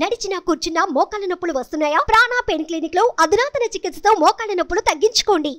నడిచినా కూర్చున్నా మోకాళ్ళ నొప్పులు వస్తున్నాయా? ప్రాణ పెయిన్ క్లినిక్ లో అధునాతన చికిత్సతో మోకాళ్ళ నొప్పులు తగ్గించుకోండి.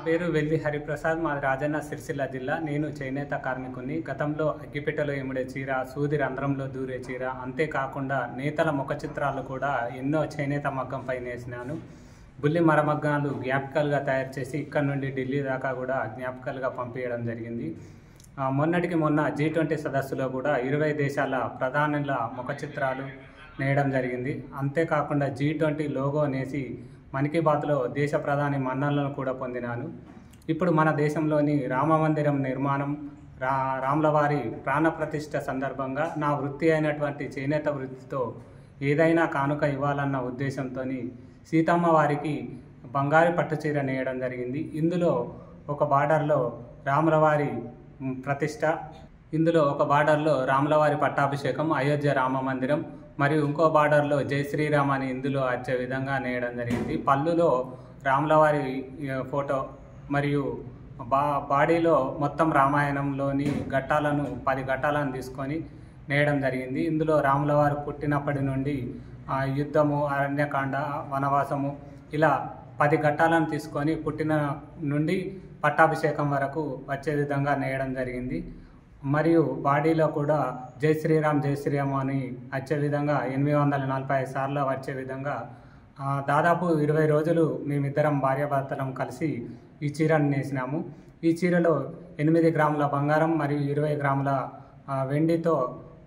పేరు వెల్లి హరిప్రసాద్, మాది రాజన్న సిరిసిల్ల జిల్లా. నేను చేనేత కార్మికుని. గతంలో అగ్గిపెట్టెలో ఎముడే చీర, సూది రంధ్రంలో దూరే చీర, అంతేకాకుండా నేతల ముఖ చిత్రాలు కూడా ఎన్నో చేనేత మగ్గంపై నేసినాను. బుల్లి మరమగ్గాలు జ్ఞాపికలుగా తయారు చేసి ఇక్కడ నుండి ఢిల్లీ దాకా కూడా జ్ఞాపికలుగా పంపించడం జరిగింది. మొన్నటికి మొన్న G20 సదస్సులో కూడా 20 దేశాల ప్రధానుల ముఖ చిత్రాలు నేయడం జరిగింది. అంతేకాకుండా G20 లోగో నేసి మన్ కీ బాత్లో దేశ ప్రధాని మన్ననలను కూడా పొందినాను. ఇప్పుడు మన దేశంలోని రామ మందిరం నిర్మాణం, రాములవారి ప్రాణప్రతిష్ఠ సందర్భంగా నా వృత్తి అయినటువంటి చేనేత వృత్తితో ఏదైనా కానుక ఇవ్వాలన్న ఉద్దేశంతో సీతమ్మ వారికి బంగారు పట్టుచీర నేయడం జరిగింది. ఇందులో ఒక బార్డర్లో రాములవారి ప్రతిష్ఠ, ఇందులో ఒక బార్డర్లో రాములవారి పట్టాభిషేకం, అయోధ్య రామ మందిరం, మరియు ఇంకో బార్డర్లో జై శ్రీరామ్ అని ఇందులో వచ్చే విధంగా నేయడం జరిగింది. పళ్ళులో రాములవారి ఫోటో మరియు బాడీలో మొత్తం రామాయణంలోని ఘట్టాలను 10 ఘట్టాలను తీసుకొని నేయడం జరిగింది. ఇందులో రాముల వారు పుట్టినప్పటి నుండి యుద్ధము, అరణ్యకాండ, వనవాసము ఇలా 10 ఘట్టాలను తీసుకొని పుట్టిన నుండి పట్టాభిషేకం వరకు వచ్చే విధంగా నేయడం జరిగింది. మరియు బాడీలో కూడా జై శ్రీరామ్ జై శ్రీరామ్ అని వచ్చే విధంగా 845 సార్లు వచ్చే విధంగా దాదాపు 20 రోజులు మేమిద్దరం భార్యాభర్తలం కలిసి ఈ చీరను నేసినాము. ఈ చీరలో 8 గ్రాముల బంగారం మరియు 20 గ్రాముల వెండితో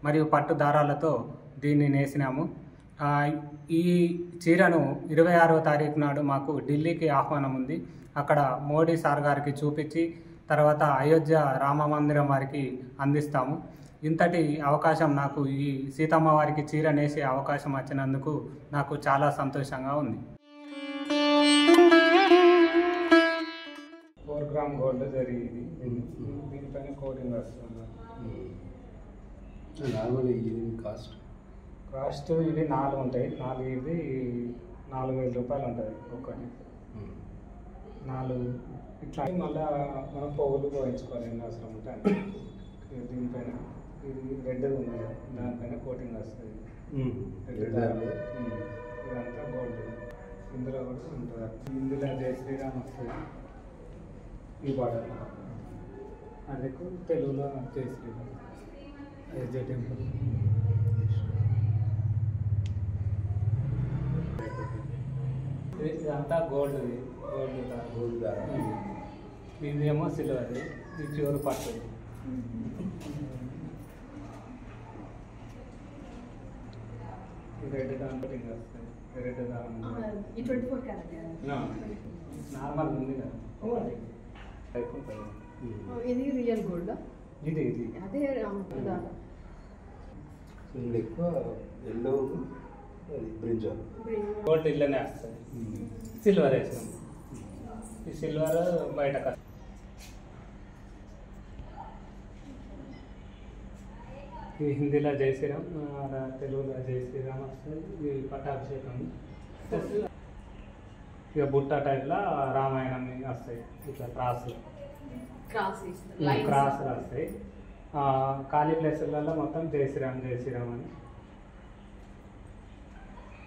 మరియు పట్టు దారాలతో దీన్ని నేసినాము. ఈ చీరను 26వ తారీఖు నాడు మాకు ఢిల్లీకి ఆహ్వానం ఉంది. అక్కడ మోడీ సార్ గారికి చూపించి తర్వాత అయోధ్య రామ మందిరం వారికి అందిస్తాము. ఇంతటి అవకాశం నాకు ఈ సీతమ్మ వారికి చీర నేసే అవకాశం వచ్చినందుకు నాకు చాలా సంతోషంగా ఉంది. 4 గ్రామ్ గోల్డ్ జరిగింది. దీనిపైన కోటింగ్ వస్తుంది. నార్మల్ కాస్ట్ ఇవి 4 ఉంటాయి. 4 ఇది 4000 రూపాయలు ఉంటుంది ఒక్కటి. 4 ఇట్లా మళ్ళీ మనం పోగులు పోయించుకోవాలి ఎన్ని అవసరం ఉంటాయి. దీనిపైన ఇది రెడ్ ఉంది, దానిపైన కోటింగ్ వస్తుంది. ఇదంతా గోల్డ్. ఇందులో కూడా ఉంటుంది. ఇందులో జై శ్రీరామ్ వస్తుంది. ఈ బార్డర్ అది తెలుగులో జై శ్రీరామ్ అయోధ్య టెంపుల్. ఇదంతా గోల్డ్. ఇదేమో సిల్వర్, ఇది ప్యూర్ పట్టు. రెడ్ దాని కోటింగ్ వస్తుంది. రెడ్ దాని నార్మల్ ఉంది కదా. ఇది రియల్ గోల్డ్. ఇది అదే ఎక్కువ ఎల్లో బ్రింజాల్ గోల్డ్ ఇల్లనే వస్తుంది. సిల్వర్ వేసాం. ఈ సిల్వర్ బయట ఈ హిందీలో జై శ్రీరామ్, తెలుగులో జై శ్రీరామ్ వస్తుంది. ఇది పట్టాభిషేకం. ఇక బుట్ట టైప్లో రామాయణం వస్తాయి. ఇట్లా క్రాస్లు వస్తాయి. ఖాళీ ప్లేసులలో మొత్తం జై శ్రీరామ్ జై శ్రీరామ్ అని